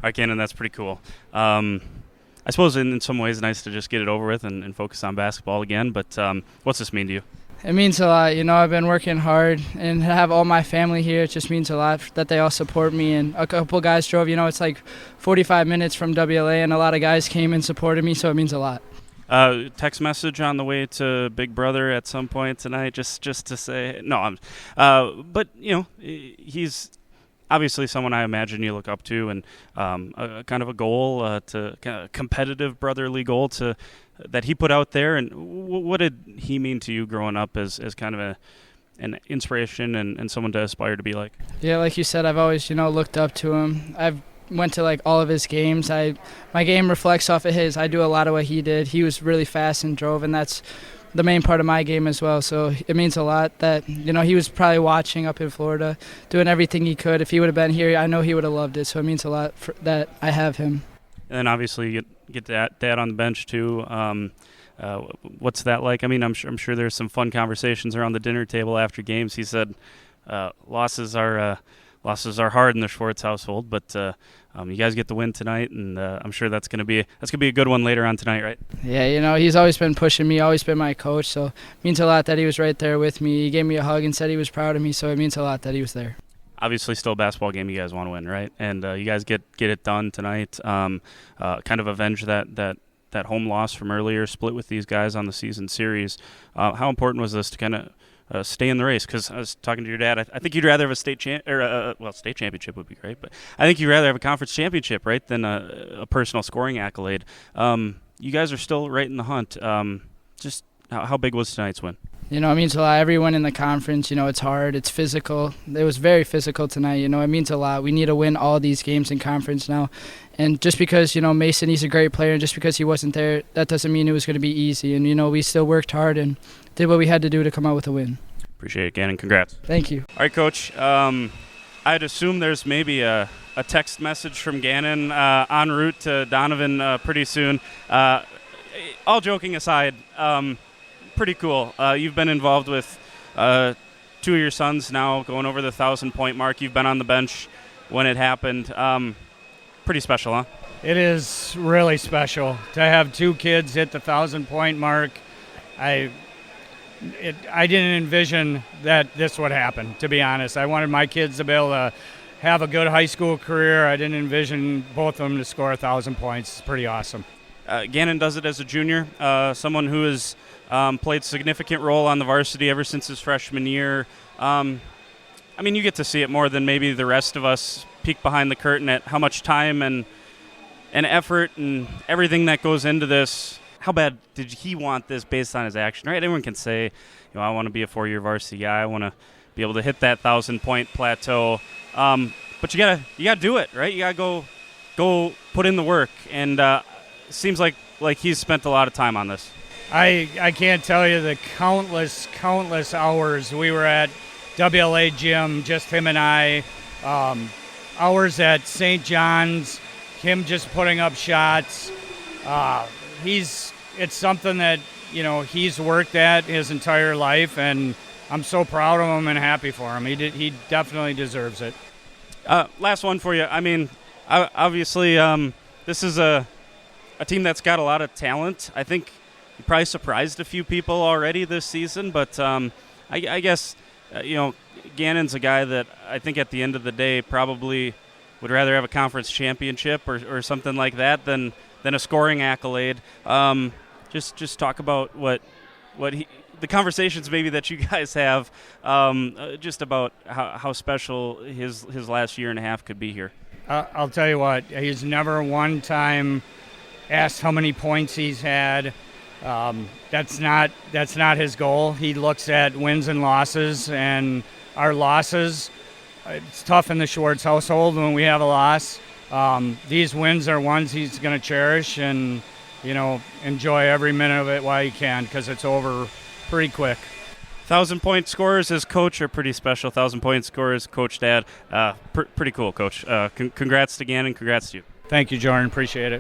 right, Gannan, that's pretty cool. I suppose in some ways nice to just get it over with and focus on basketball again, but what's this mean to you? It means a lot. I've been working hard, and to have all my family here, it just means a lot that they all support me. And a couple guys drove, it's like 45 minutes from WLA, and a lot of guys came and supported me, so it means a lot. Text message on the way to Big Brother at some point tonight, just to say no. But he's obviously someone I imagine you look up to, and a kind of a goal to kind of competitive brotherly goal that he put out there. And what did he mean to you growing up as kind of an inspiration and someone to aspire to be like? Yeah, like you said, I've always looked up to him. I've went to all of his games. My game reflects off of his. I do a lot of what he did. He was really fast and drove, and that's the main part of my game as well. So it means a lot that he was probably watching up in Florida, doing everything he could. If he would have been here, I know he would have loved it. So it means a lot that I have him. And then obviously you get dad on the bench too. What's that like? I mean, I'm sure there's some fun conversations around the dinner table after games. He said losses are hard in the Schwartz household, but you guys get the win tonight, and I'm sure that's gonna be a good one later on tonight, right? Yeah, he's always been pushing me, always been my coach, so it means a lot that he was right there with me. He gave me a hug and said he was proud of me, so it means a lot that he was there. Obviously, still a basketball game you guys want to win, right? And you guys get it done tonight. Kind of avenge that home loss from earlier, split with these guys on the season series. How important was this to kind of stay in the race? Because I was talking to your dad. I think you'd rather have a state championship would be great, but I think you'd rather have a conference championship, right, than a personal scoring accolade. You guys are still right in the hunt. Just how big was tonight's win? It means a lot. Everyone in the conference, it's hard. It's physical. It was very physical tonight. It means a lot. We need to win all these games in conference now. And just because, Mason, he's a great player, and just because he wasn't there, that doesn't mean it was going to be easy. And, we still worked hard and did what we had to do to come out with a win. Appreciate it, Gannan. Congrats. Thank you. All right, Coach. I'd assume there's maybe a text message from Gannan en route to Donovan pretty soon. All joking aside, pretty cool. You've been involved with two of your sons now going over the 1,000-point mark. You've been on the bench when it happened. Pretty special, huh? It is really special to have two kids hit the 1,000-point mark. I didn't envision that this would happen, to be honest. I wanted my kids to be able to have a good high school career. I didn't envision both of them to score 1,000 points. It's pretty awesome. Gannan does it as a junior, someone who has played significant role on the varsity ever since his freshman year. You get to see it more than maybe the rest of us peek behind the curtain at how much time and effort and everything that goes into this. How bad did he want this based on his action, right? Everyone can say, I want to be a 4-year varsity guy. I want to be able to hit that 1,000-point plateau. But you gotta do it, right? You gotta go put in the work. And it seems like he's spent a lot of time on this. I can't tell you the countless hours we were at WLA gym, just him and I. Hours at St. John's, him just putting up shots. It's something that, he's worked at his entire life, and I'm so proud of him and happy for him. He definitely deserves it. Last one for you. Obviously, this is a team that's got a lot of talent. I think you probably surprised a few people already this season, but I guess, Gannon's a guy that I think at the end of the day probably would rather have a conference championship or something like that than a scoring accolade. Just talk about what the conversations maybe that you guys have just about how special his last year and a half could be here. I'll tell you what, he's never one time asked how many points he's had. That's not his goal. He looks at wins and losses, and our losses, it's tough in the Schwartz household when we have a loss. These wins are ones he's going to cherish and, enjoy every minute of it while he can, because it's over pretty quick. 1,000-point scorers as coach are pretty special. 1,000-point scorers, Coach Dad. Pretty cool, Coach. Congrats to Gannan. Congrats to you. Thank you, Jordan. Appreciate it.